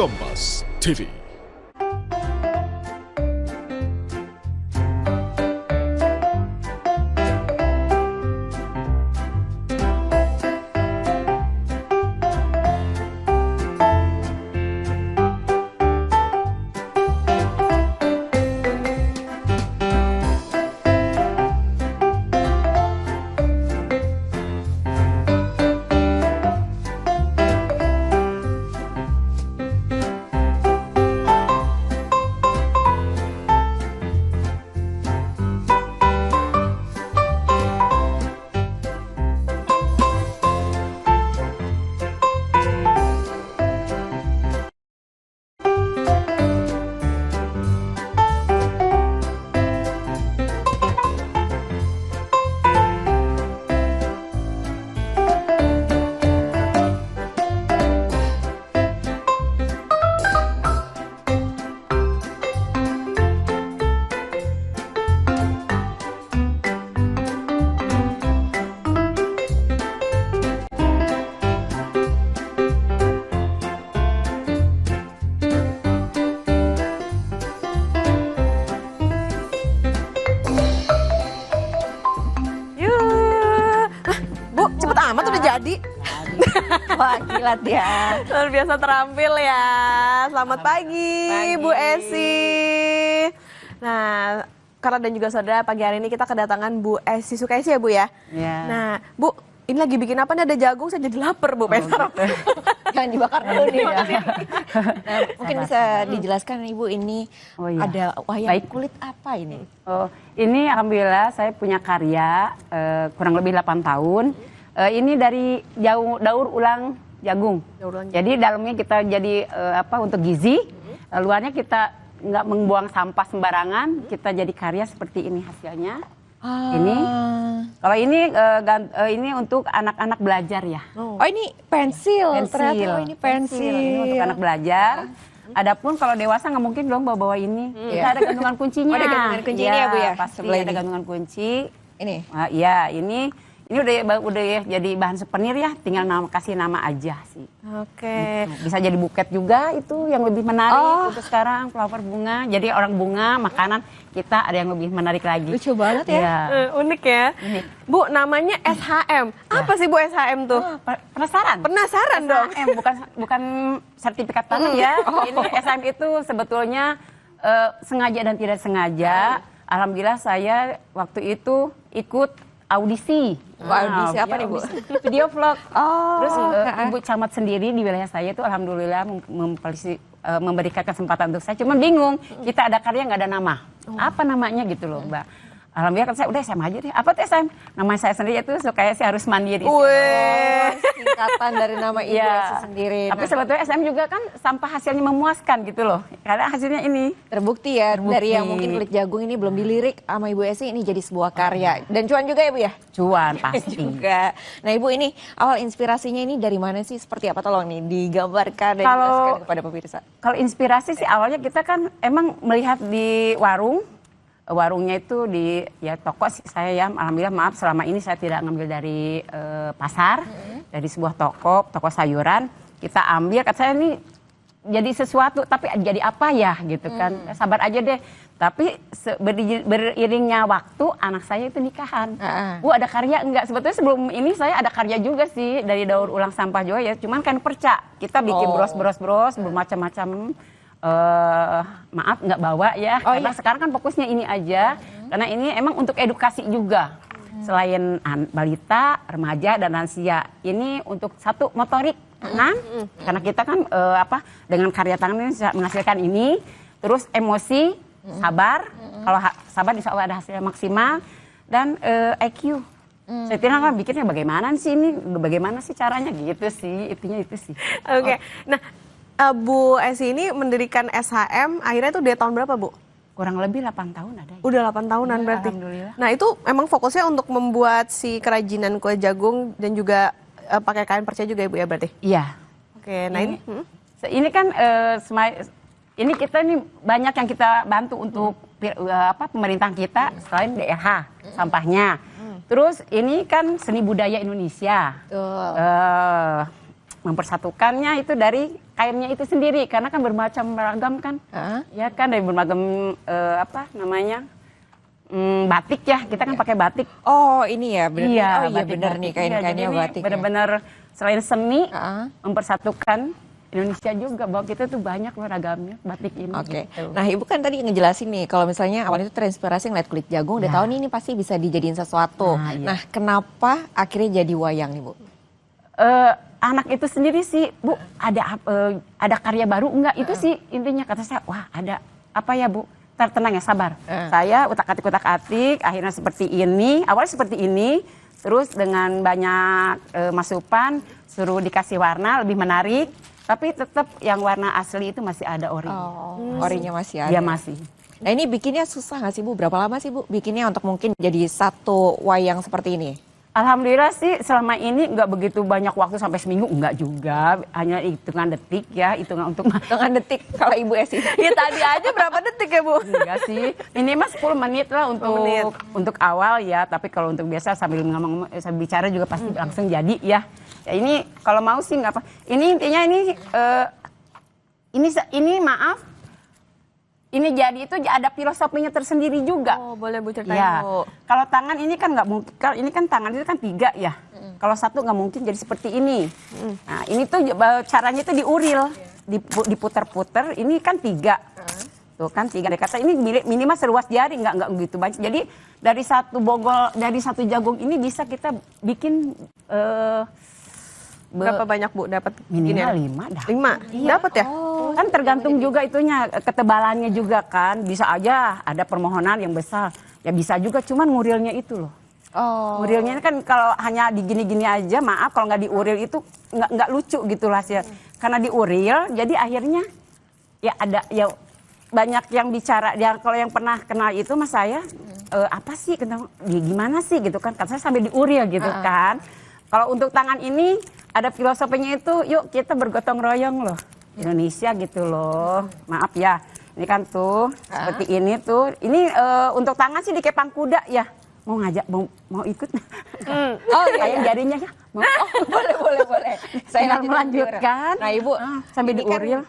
Kompas TV. Amat udah jadi. Wah, kilat ya. Luar biasa terampil ya. Selamat pagi, Bu Esi. Nah, karena dan juga saudara, pagi hari ini kita kedatangan Bu Esi Sukaisi ya Bu ya. Iya. Nah, Bu, ini lagi bikin apa nih? Ada jagung, saya jadi lapar Bu. Pengen sarapan. Jangan dibakar dulu nih ya. Nah, mungkin bisa dijelaskan Ibu ini ada wayang kulit apa ini? Oh, ini alhamdulillah saya punya karya kurang lebih 8 tahun. Ini dari daur ulang jagung. Jadi dalamnya kita jadi untuk gizi. Luarnya kita nggak membuang sampah sembarangan. Kita jadi karya seperti ini hasilnya. Ini. Kalau ini untuk anak-anak belajar ya. Oh, ini pensil. Ternyata ini pensil. Ini untuk anak belajar. Adapun kalau dewasa nggak mungkin dong bawa ini. Kita ada gantungan kuncinya. Ada gantungan kuncinya ya Bu ya. Pasti ada gantungan kunci. Ini. Iya, ini udah jadi bahan souvenir ya, tinggal kasih nama aja sih. Oke. Gitu. Bisa jadi buket juga, itu yang lebih menarik untuk sekarang, flower bunga. Jadi orang bunga, makanan kita ada yang lebih menarik lagi. Lucu banget ya. Ya. Unik ya. Unik. Bu, namanya SHM. Apa sih Bu SHM tuh? Penasaran? Penasaran dong. SHM, bukan sertifikat tanah ya. Ini SHM itu sebetulnya sengaja dan tidak sengaja. Alhamdulillah saya waktu itu ikut audisi. Audisi apa nih Bu? Video vlog. Terus Oh, Ibu camat sendiri di wilayah saya itu alhamdulillah memberikan kesempatan untuk saya. Cuman bingung, kita ada karya nggak ada nama. Apa namanya gitu loh Mbak. Alhamdulillah kan saya udah SM aja deh. Apa tuh SM? Nama saya sendiri itu kayak saya harus mandiri. Singkatan dari nama Ibu Esi sendiri. Tapi sebetulnya SM juga kan sampah hasilnya memuaskan gitu loh. Karena hasilnya ini. Terbukti ya, dari yang mungkin kulit jagung ini belum dilirik sama Ibu Esi, ini jadi sebuah karya. Dan cuan juga ya Bu ya? Cuan pasti. Juga. Nah Ibu, ini awal inspirasinya ini dari mana sih? Seperti apa, tolong nih digambarkan dan Kalau- dijelaskan kepada pemirsa. Kalau inspirasi sih awalnya kita kan emang melihat di warungnya itu di toko saya ya, alhamdulillah maaf selama ini saya tidak ngambil dari pasar, dari sebuah toko sayuran kita ambil, kata saya ini jadi sesuatu tapi jadi apa ya gitu kan, sabar aja deh. Tapi beriringnya waktu anak saya itu nikahan. Bu ada karya enggak? Sebetulnya sebelum ini saya ada karya juga sih dari daur ulang sampah juga ya, cuman kan perca kita bikin bros bermacam-macam. Maaf nggak bawa ya, karena sekarang kan fokusnya ini aja, karena ini emang untuk edukasi juga. Selain balita, remaja dan lansia, ini untuk satu motorik, karena kita kan dengan karya tangan ini bisa menghasilkan ini, terus emosi, sabar, kalau sabar insya Allah ada hasilnya maksimal, dan IQ. Saya kira kan bikinnya bagaimana sih ini, bagaimana sih caranya gitu sih, itu sih. Oke. Nah, Bu Esi ini mendirikan SHM akhirnya itu dari tahun berapa Bu? Kurang lebih 8 tahun ada. Ya? Udah 8 tahunan Ya, berarti. alhamdulillah. Nah itu emang fokusnya untuk membuat si kerajinan kue jagung dan juga pakai kain perca juga ya Bu ya berarti? Iya. Oke, nah ini. Ini kan ini kita nih banyak yang kita bantu untuk pemerintahan kita selain DRH sampahnya. Terus ini kan seni budaya Indonesia. mempersatukannya itu dari kainnya itu sendiri karena kan bermacam ragam kan. Ya kan dari bermacam batik ya, kita kan pakai batik. Oh ini ya benar. Iya, Oh iya benar nih kain-kainnya batik. Benar-benar selain seni mempersatukan Indonesia juga, bahwa kita tuh banyak loh ragamnya batik ini. Oke. Gitu. Nah Ibu kan tadi ngejelasin nih kalau misalnya awalnya itu terinspirasi ngeliat kulit jagung, udah tahu nih ini pasti bisa dijadiin sesuatu. Nah kenapa akhirnya jadi wayang nih Bu? Anak itu sendiri sih, Bu, ada karya baru enggak? Itu sih intinya, kata saya, wah ada apa ya Bu? Tenang ya, sabar. Saya utak-atik, akhirnya seperti ini, awalnya seperti ini, terus dengan banyak masukan, suruh dikasih warna lebih menarik, tapi tetap yang warna asli itu masih ada ori. Orinya masih ada. Iya masih. Nah ini bikinnya susah nggak sih Bu? Berapa lama sih Bu bikinnya untuk mungkin jadi satu wayang seperti ini? Alhamdulillah sih selama ini nggak begitu banyak waktu sampai seminggu, enggak juga, hanya hitungan detik ya, hitungan untuk Hitungan detik kalau Ibu Esi. Ya tadi aja berapa detik ya Bu? enggak sih, ini mah 10 menit lah untuk awal ya, tapi kalau untuk biasa sambil ngomong bicara juga pasti langsung jadi ya. Ya ini kalau mau sih nggak apa, ini intinya ini maaf. Ini jadi itu ada filosofinya tersendiri juga. Oh boleh Bu ceritain Ya, Bu. kalau tangan ini kan nggak mungkin. Kalau ini kan tangan itu kan 3 ya. Kalau satu nggak mungkin jadi seperti ini. Nah ini tuh caranya itu diuril, diputer-puter. Ini kan 3. Tuh kan 3. Kata ini minimal seluas jari, nggak begitu banyak. Jadi dari satu satu jagung ini bisa kita bikin. Berapa banyak Bu dapat? Minimal 5 dah. 5? Iya. Dapat ya? Kan tergantung juga itunya, ketebalannya juga kan. Bisa aja ada permohonan yang besar. Ya bisa juga, cuman ngurilnya itu loh. Ngurilnya kan kalau hanya digini-gini aja, maaf kalau nggak diuril itu nggak lucu gitu lah sih. Karena diuril, jadi akhirnya ya ada ya banyak yang bicara. Ya, kalau yang pernah kenal itu mas saya, apa sih, gimana sih gitu kan. Kan saya sambil diuril gitu kan. Kalau untuk tangan ini ada filosofinya itu, yuk kita bergotong royong loh. Indonesia gitu loh. Maaf ya. Ini kan tuh seperti ini tuh. Ini untuk tangan sih di kepang kuda ya. Mau ngajak mau ikut. Oh iya, Kayak jarinya ya. Mau. boleh. Saya Tinggal melanjutkan. Nah Ibu sambil ini kan, diuril.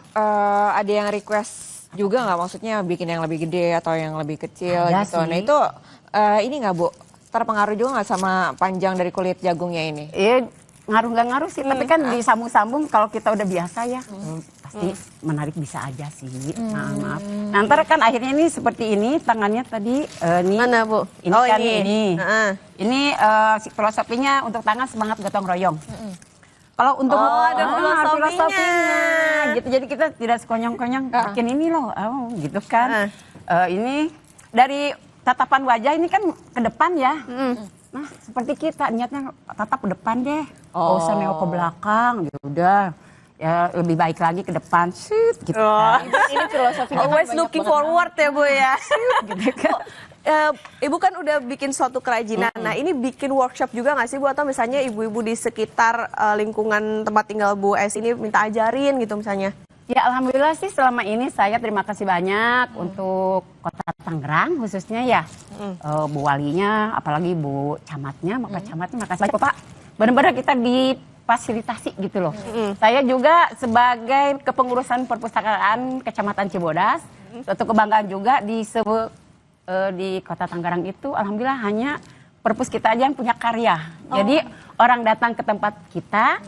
ada yang request juga nggak, maksudnya bikin yang lebih gede atau yang lebih kecil Ada gitu. sih. Nah itu ini nggak Bu? Terpengaruh juga nggak sama panjang dari kulit jagungnya ini? Iya, nggak ngaruh sih, tapi kan disambung-sambung kalau kita udah biasa ya, pasti menarik bisa aja sih. Maaf. Nah, ntar kan akhirnya ini seperti ini, tangannya tadi nih. Mana Bu? Ini Oh kan ini. ini. Ini filosofinya untuk tangan semangat gotong royong. Kalau untuk ada filosofinya. gitu, jadi kita tidak sekonyong-konyong bikin ini loh, gitu kan. Ini dari tatapan wajah ini kan ke depan ya. Nah, seperti kita niatnya tatap ke depan deh. Oh, usah nengok ke belakang, ya udah. Ya lebih baik lagi ke depan, gitu kan. Ini filosofinya Always looking forward ya Bu ya. Gitu kan. Ibu kan udah bikin suatu kerajinan. Nah ini bikin workshop juga nggak sih Bu? Atau misalnya ibu-ibu di sekitar lingkungan tempat tinggal Bu Es ini minta ajarin gitu misalnya? Ya alhamdulillah sih selama ini saya terima kasih banyak untuk Kota Tangerang khususnya ya. Bu Walinya, apalagi Bu Camatnya, Pak Camatnya makasih banyak Pak. Benar-benar kita difasilitasi gitu loh. Saya juga sebagai kepengurusan perpustakaan Kecamatan Cibodas, suatu kebanggaan juga di Kota Tangerang itu alhamdulillah hanya perpus kita aja yang punya karya. Jadi orang datang ke tempat kita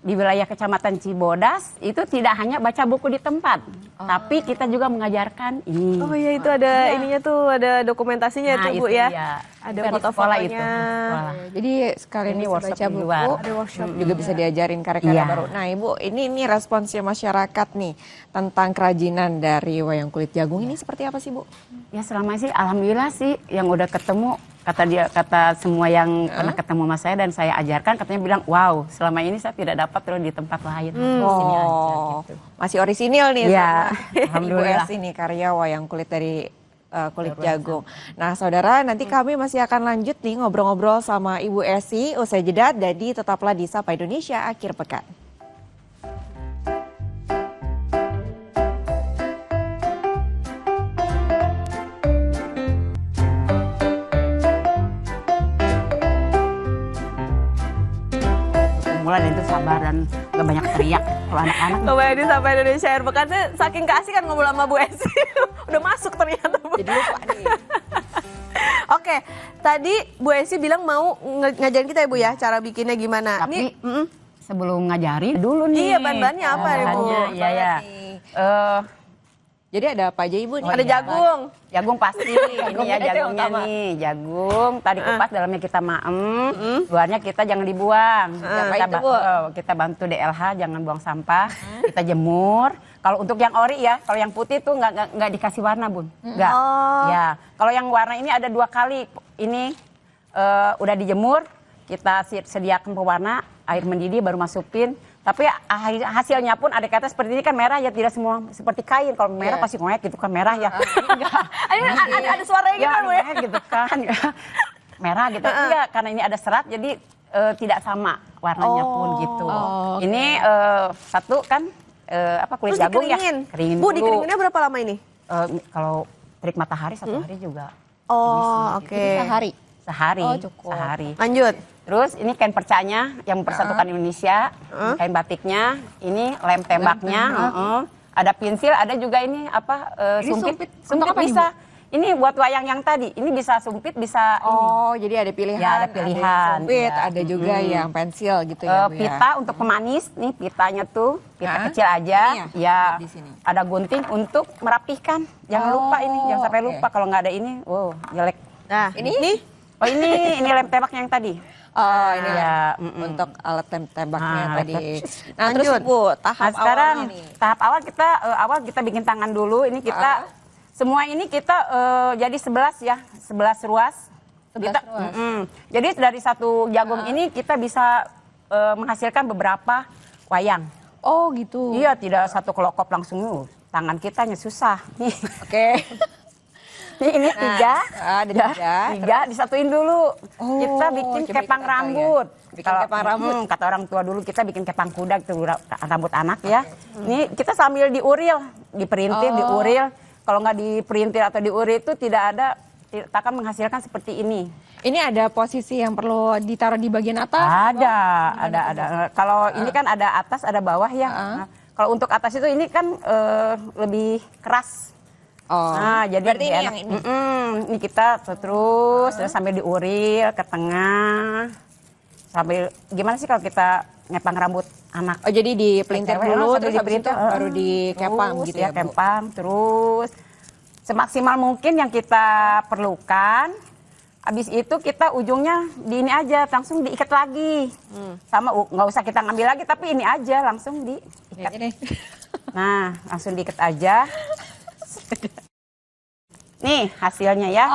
di wilayah Kecamatan Cibodas itu tidak hanya baca buku di tempat, tapi kita juga mengajarkan ini. Oh iya itu ada ininya tuh, ada dokumentasinya Nah, tuh Bu itu ya. dia. Ada Itu di sekolah foto-fotonya. itu. Sekolah. Jadi sekalian Ini bisa workshop baca di buku, luar. Ada workshop. juga bisa diajarin karya-karya Iya. baru. Nah Ibu, ini responsnya masyarakat nih tentang kerajinan dari wayang kulit jagung ini seperti apa sih Bu? Ya selama sih alhamdulillah sih yang udah ketemu, kata semua yang pernah ketemu sama saya dan saya ajarkan katanya bilang wow selama ini saya tidak dapat terus di tempat lain. Di sini aja gitu. Masih orisinil nih Iya, sama alhamdulillah. Ibu Es ini karya wayang kulit dari kulit jagung. Nah saudara, nanti kami masih akan lanjut nih ngobrol-ngobrol sama Ibu Esi usai jeda. Jadi tetaplah di Sapa Indonesia akhir pekan. Mulai dari itu sabar dan Gak banyak teriak kalau anak-anak. Kembali di Sapa Indonesia Akhir Pekan tuh saking kasih kan ngobrol sama Bu Esi. Udah masuk ternyata Bu. Jadi lupa nih. Oke, tadi Bu Esi bilang mau ngajarin kita ya Bu ya, cara bikinnya gimana. Tapi Nih, sebelum ngajarin dulu nih. Iya, bahan-bahannya apa nih, Bu? Bahan-bahannya, iya ya. Jadi ada apa aja Ibu nih? Ada jagung. Jagung pasti, ini ya itu yang jagungnya utama. nih, jagung. Tadi kupas, dalamnya kita maem, luarnya kita jangan dibuang. Apa Kita, itu, Bu? kita bantu DLH, jangan buang sampah. Kita jemur. Kalau untuk yang ori ya, kalau yang putih tuh nggak dikasih warna Bun, nggak. Oh. Ya, kalau yang warna ini ada 2 kali. Ini udah dijemur, kita sediakan pewarna, air mendidih baru masukin. Tapi hasilnya pun ada kata seperti ini kan merah ya, tidak semua seperti kain. Kalau merah pasti ngoyak gitu kan merah ya. Ada suaranya gitu Ya, kan Bu ya? gitu kan. Merah gitu. Enggak, karena ini ada serat jadi tidak sama warnanya pun gitu. Ini satu kan kulit Terus jagung ya. dikeringin. Keringin Bu, dulu. dikeringinnya berapa lama ini? Kalau terik matahari 1 hari juga. Oh, oke. Jadi sehari. Sehari. Oh, cukup. Sehari. Lanjut. Terus ini kain percanya yang mempersatukan Indonesia, kain batiknya, ini lem tembaknya, ada pensil, ada juga ini Ini sumpit. sumpit Untuk apa, bisa. Ini buat wayang yang tadi, ini bisa sumpit, bisa Oh, jadi ada pilihan. Ya, ada pilihan, sumpit, ya. ada juga yang pensil gitu ya, Bu ya. pita untuk pemanis, nih pitanya tuh, pita Hah? kecil aja, Ini ya. di sini. Ada gunting untuk merapihkan, jangan lupa ini, jangan sampai oke. lupa kalau nggak ada ini, wow jelek. Nah, ini? Oh ini lem tembaknya yang tadi. Oh, ini Ya, untuk alat tembaknya Ah, tadi. alat Nah, terus Lanjut. Bu, tahap Nah sekarang awalnya nih. tahap awal kita bikin tangan dulu. Ini kita semua ini kita jadi 11 ya, 11 ruas. 11 Kita, ruas. Jadi dari satu jagung ini kita bisa menghasilkan beberapa wayang. Oh, gitu. Iya, tidak satu kelokop langsung. Tangan kita susah. Nih, Oke. ini 3. Ada 3. 3 disatuin dulu. Oh, Kita bikin coba kepang kita rambut. ya. Bikin kepang rambut. Kata orang tua dulu kita bikin kepang kuda itu rambut anak ya. Ini kita sambil diuril, diperintir, diuril. Kalau nggak diperintir atau diuril itu tidak akan menghasilkan seperti ini. Ini ada posisi yang perlu ditaruh di bagian atas? Ada. Kalau ini kan ada atas, ada bawah ya. Nah, kalau untuk atas itu ini kan lebih keras. Oh, Nah, jadi berarti ini enak. yang ini. Ini kita terus sambil diuril ke tengah. Sambil gimana sih kalau kita ngepang rambut anak? Oh, jadi dipelintir Cewek, dulu, sambil terus habis itu dipelintir, baru dikepang terus gitu ya, ya, Bu? kepang terus semaksimal mungkin yang kita perlukan. Habis itu kita ujungnya di ini aja, langsung diikat lagi. Sama nggak usah kita ngambil lagi, tapi ini aja langsung diikat. Ini. Nah, langsung diikat aja. Nih hasilnya ya.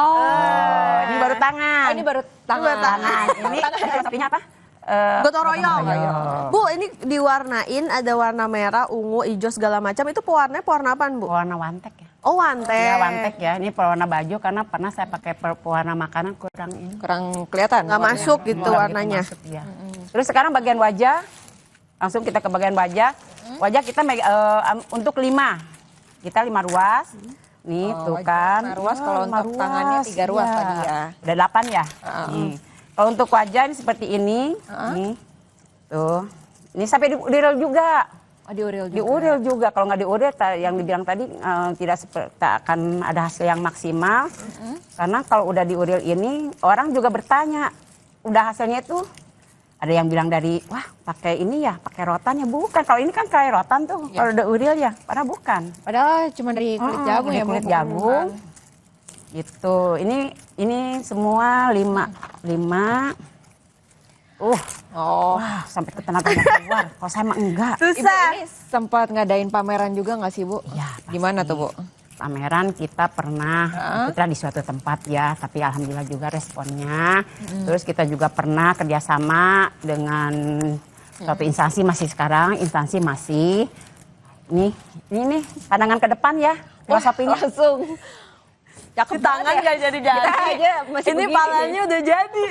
Ini baru tangan. Oh, ini baru tangan. Tangan. Ini filosofinya apa? Gotong royong. royong. Bu, ini diwarnain ada warna merah, ungu, hijau segala macam. Itu pewarna apaan, Bu? Warna wantek ya. Oh, wantek. Ya wantek ya. Ini pewarna baju karena pernah saya pakai pewarna makanan kurang ini. Kurang kelihatan. Nggak warnanya. masuk gitu Nggak warnanya. masuk, ya. Terus sekarang bagian wajah. Langsung kita ke bagian wajah. Wajah kita untuk 5. Kita 5 ruas. Nih tuh wajah kan. 5 ruas, kalau Lima untuk tangannya 3 ruas iya. tadi ya. Udah 8 ya. Nih. Kalau untuk wajah ini seperti ini. Nih. Tuh. Ini sampai diuril juga. Oh, diuril juga. Diuril juga. Kalau nggak diuril, yang dibilang tadi tak akan ada hasil yang maksimal. Karena kalau udah diuril ini, orang juga bertanya, udah hasilnya itu ada yang bilang dari, wah pakai ini ya, pakai rotan ya, bukan. Kalau ini kan kayak rotan tuh, kalau udah uril ya, padahal bukan. Padahal cuma dari kulit jagung Ini ya, Bu? kulit jagung. Gitu. Ini semua 5. Oh. Wah, sampai ke tenaga keluar. Kalau saya mah enggak. Ibu Susah. ini sempat ngadain pameran juga nggak sih, Bu? Ya, pasti. Gimana tuh, Bu? Pameran kita pernah kita di suatu tempat ya, tapi alhamdulillah juga responnya. Terus kita juga pernah kerjasama dengan suatu instansi instansi masih. Ini nih pandangan ke depan ya, filosofinya. Langsung. Cakep tangan nggak jadi-jadi. Kita aja masih Ini begini. palanya udah jadi.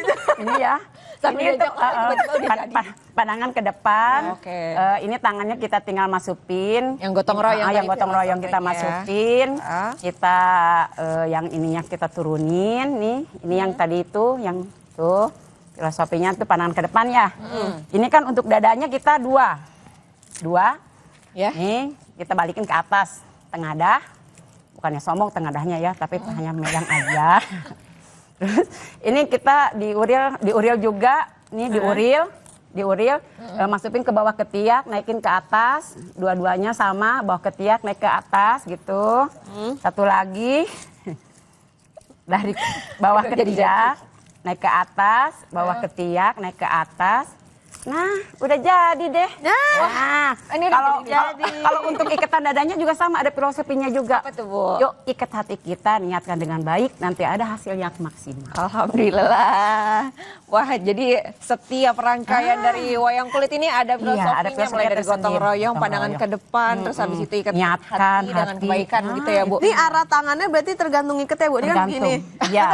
Ini ya. Sambil Ini diajak orang, tiba-tiba udah jadi. pandangan ke depan. Oke. Ini tangannya kita tinggal masukin. Yang gotong royong Yang tadi gotong royong kita filosofinya. masukin. Ah. Kita yang ininya kita turunin. Nih, ini yang tadi itu, yang tuh filosofinya tuh pandangan ke depan ya. Ini kan untuk dadanya kita 2. dua. Ya. Nih kita balikin ke atas tengadah. Bukannya sombong tengadahnya ya, tapi hanya megang aja. Terus ini kita diuril juga, nih diuril, masukin ke bawah ketiak, naikin ke atas, dua-duanya sama, bawah ketiak naik ke atas gitu. Satu lagi dari bawah ketiak naik ke atas, bawah ketiak naik ke atas. Nah, udah jadi deh. Nah, ini kalau untuk ikatan dadanya juga sama, ada filosofinya juga. Apa tuh, Bu? Yuk ikat hati kita, niatkan dengan baik, nanti ada hasil yang maksimal. Alhamdulillah. Wah, jadi setiap rangkaian dari wayang kulit ini ada filosofinya, ada filosofi mulai dari gotong tersendiri. royong, Gotong pandangan royong. ke depan, terus habis itu ikat Niatkan hati dengan hati. kebaikan gitu ya, Bu. Ini arah tangannya berarti tergantung iketnya, Bu. Ini kan Tergantung. begini. Iya,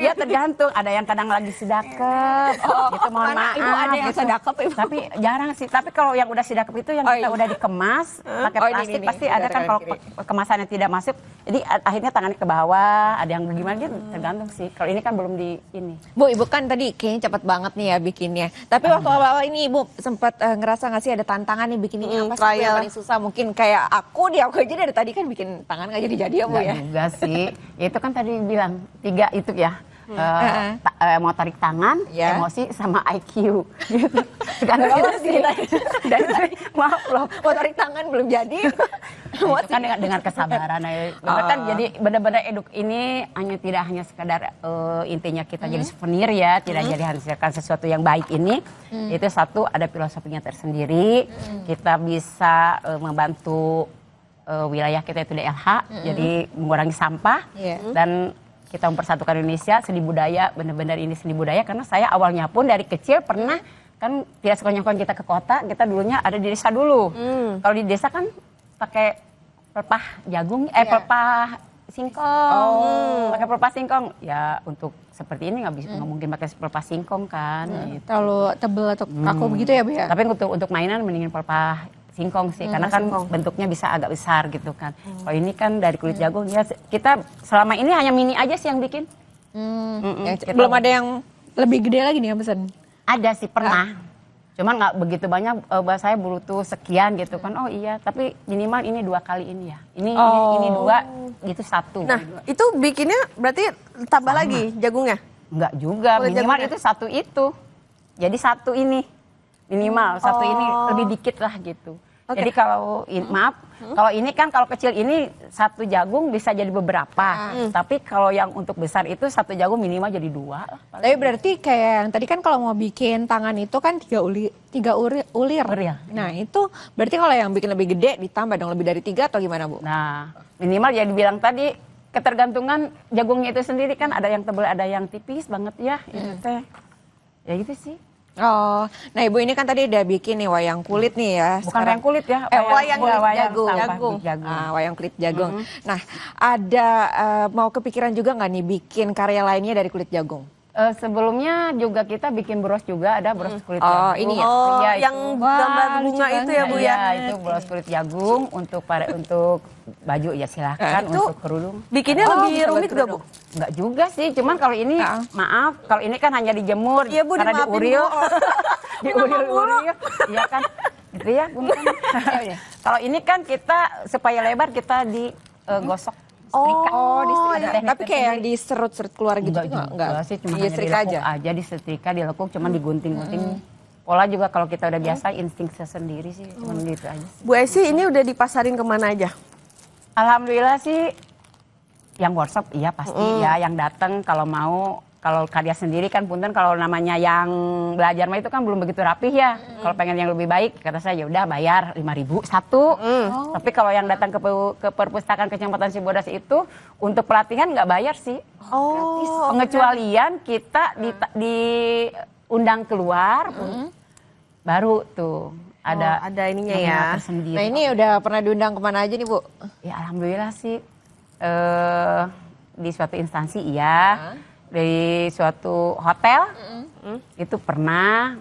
ya tergantung. Ada yang kadang lagi sedakep, gitu mohon mana maaf. Ibu ada yang gitu. sedakep, Ibu? Tapi jarang sih. Tapi kalau yang udah sedakep itu yang kita udah dikemas pakai Oh, ini, plastik, ini. pasti ada kan Benar, kalau kiri. kemasannya tidak masuk. Jadi akhirnya tangannya ke bawah, ada yang gimana gitu, tergantung sih. Kalau ini kan belum di ini. Bu, Ibu kan tadi kayaknya cepet banget nih ya bikinnya. Tapi waktu awal ini Ibu sempat ngerasa nggak sih ada tantangan nih bikin ini apa sih Bu, yang trial. paling susah? Mungkin kayak aku aja dari tadi kan bikin tangan nggak jadi-jadi ya Bu Enggak ya. juga sih. Ya itu kan tadi bilang 3 itu ya. Motorik tangan, Ya. emosi sama IQ gitu. Sekarang kita sih. Dan maaf loh. Motorik tangan belum jadi. Nah, itu kan dengan kesabaran. Bener kan jadi benar-benar eduk ini tidak hanya sekadar intinya kita jadi souvenir ya, tidak jadi hasilkan sesuatu yang baik ini. Itu satu ada filosofinya tersendiri. Kita bisa membantu wilayah kita itu DLH, jadi mengurangi sampah Iya. dan kita mempersatukan Indonesia, seni budaya, benar-benar ini seni budaya karena saya awalnya pun dari kecil pernah kan tidak sekonyong-konyong kita ke kota, kita dulunya ada di desa dulu. Kalau di desa kan pakai pelepah jagung, pelepah singkong, pakai pelepah singkong. Ya untuk seperti ini nggak mungkin pakai pelepah singkong kan. Gitu. Terlalu tebel atau kaku begitu ya Bu ya? Tapi untuk mainan mendingin pelepah singkong sih, karena kan bentuknya bisa agak besar gitu kan. Kalau ini kan dari kulit jagung ya kita selama ini hanya mini aja sih yang bikin. Belum ada yang lebih gede lagi nih yang pesan. Ada sih pernah. Cuman nggak begitu banyak, saya butuh sekian gitu kan. Oh iya, tapi minimal ini 2 kali ini ya. Ini 2, gitu 1. Nah, itu bikinnya berarti tambah lagi jagungnya? Enggak juga, Kulit minimal jagungnya? itu 1 itu. Jadi 1 ini. Minimal 1 ini lebih dikit lah gitu. Oke. Jadi kalau kalau ini kan kalau kecil ini 1 jagung bisa jadi beberapa. Tapi kalau yang untuk besar itu 1 jagung minimal jadi 2 lah. Tapi berarti kayak yang tadi kan kalau mau bikin tangan itu kan 3 ulir. Ulir. Nah itu berarti kalau yang bikin lebih gede ditambah dong lebih dari 3 atau gimana Bu? Nah, minimal ya dibilang tadi ketergantungan jagungnya itu sendiri kan ada yang tebal, ada yang tipis banget ya. Itu teh. Ya gitu sih. Oh, nah Ibu ini kan tadi udah bikin nih wayang kulit nih ya. Bukan wayang kulit ya, wayang kulit jagung. jagung. Wayang kulit jagung. Nah, ada mau kepikiran juga nggak nih bikin karya lainnya dari kulit jagung? Sebelumnya juga kita bikin bros juga, ada bros kulit Oh, jagung. ini ya? Oh, Iya, yang itu. gambar bunga itu ya Bu ya? Iya, itu bros kulit jagung untuk baju ya silakan, Itu untuk kerudung. bikinnya lebih bisa buat rumit gak Bu? Enggak juga sih, cuman kalau ini maaf, kalau ini kan hanya dijemur Iya, Bu, karena dimaafin, diuril. Bu. Diuril-uril. Iya kan? Gitu ya, Punten. Kalau ini kan kita supaya lebar kita digosok. Setrika. Tapi kayak yang diserut-serut keluar gitu juga Enggak sih, cuma hanya disetrika dilekuk aja, disetrika, dilekuk, cuman digunting-gunting. Pola juga kalau kita udah biasa insting sendiri sih, cuman gitu aja. Bu Esi ini udah dipasarin kemana aja? Alhamdulillah sih yang workshop iya pasti ya, yang datang kalau mau. Kalau karya sendiri kan Punten kalau namanya yang belajar mah itu kan belum begitu rapih ya. Kalau pengen yang lebih baik kata saya ya udah bayar 5.000 satu. Tapi kalau yang datang ke perpustakaan Kecamatan Cibodas itu untuk pelatihan nggak bayar sih. Oh, Pengecualian kita diundang keluar baru tuh ada ininya nominal ya. tersendiri. Nah ini udah pernah diundang kemana aja nih Bu? Ya alhamdulillah sih di suatu instansi iya, di suatu hotel itu pernah,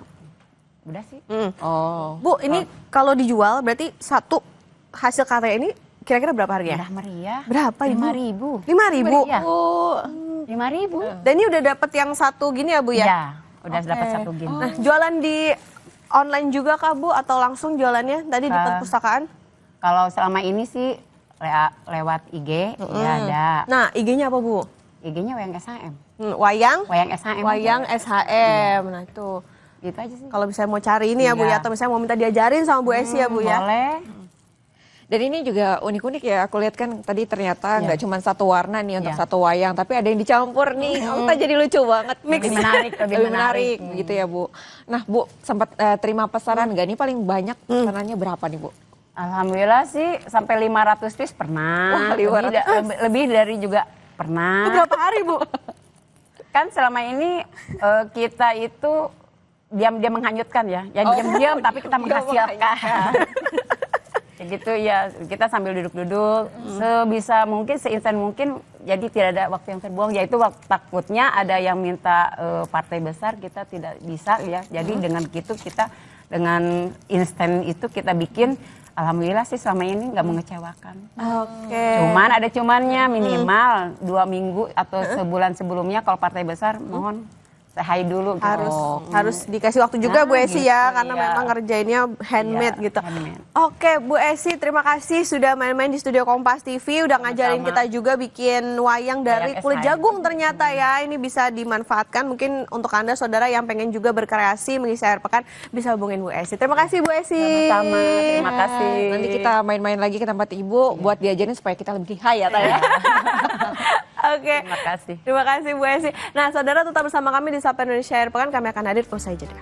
udah sih. Oh. Bu, ini kalau dijual berarti satu hasil karya ini kira-kira berapa harganya? Murah meriah. Berapa Ibu? 5.000. 5.000? Iya. 5.000. Dan ini udah dapet yang satu gini ya Bu ya? Iya, udah dapat 1 gin. Nah, jualan di online juga kah Bu atau langsung jualannya tadi di perpustakaan? Kalau selama ini sih lewat IG ya ada. Nah, IG-nya apa Bu? IG-nya Wayang SHM. Wayang SHM. Wayang SHM. Nah, itu. Gitu aja sih. Kalau misalnya mau cari ini ya Bu ya, Iya. atau misalnya mau minta diajarin sama Bu Esi ya Bu ya. Boleh. Dan ini juga unik-unik ya, aku lihat kan tadi ternyata nggak cuma satu warna nih untuk Iya. satu wayang, tapi ada yang dicampur nih. Kita jadi lucu banget. Lebih menarik, lebih menarik gitu ya Bu. Nah Bu, sempat terima pesanan nggak? Ini paling banyak pesanannya berapa nih Bu? Alhamdulillah sih sampai 500 piece pernah. Wah, 500 Lebih dari juga pernah. Berapa hari Bu? Kan selama ini kita itu diam-diam menghanyutkan ya. Ya diam-diam tapi kita menghasilkan. Ya gitu ya, kita sambil duduk-duduk sebisa mungkin, seinstan mungkin, jadi tidak ada waktu yang terbuang. Yaitu takutnya ada yang minta partai besar, kita tidak bisa ya. Jadi dengan gitu kita dengan instan itu kita bikin, alhamdulillah sih selama ini nggak mengecewakan. Oke. Cuman ada cumannya minimal 2 minggu atau sebulan sebelumnya kalau partai besar mohon say dulu gitu. Harus dikasih waktu juga Nah, Bu Esi ya, gitu, karena iya. memang ngerjainnya handmade Iya, gitu. handmade. Oke Bu Esi, terima kasih sudah main-main di studio Kompas TV, udah ngajarin Sama-sama. kita juga bikin wayang dari Wayang kulit SHM. jagung ternyata ya. Ini bisa dimanfaatkan mungkin untuk Anda saudara yang pengen juga berkreasi mengisi akhir pekan, bisa hubungin Bu Esi. Terima kasih Bu Esi. Sama, terima kasih. Nanti kita main-main lagi ke tempat Ibu buat diajarin supaya kita lebih kaya ya. Oke. Terima kasih. Terima kasih Bu Esi. Nah, saudara tetap bersama kami di Sapa Indonesia Akhir Pekan, kami akan hadir usai jeda.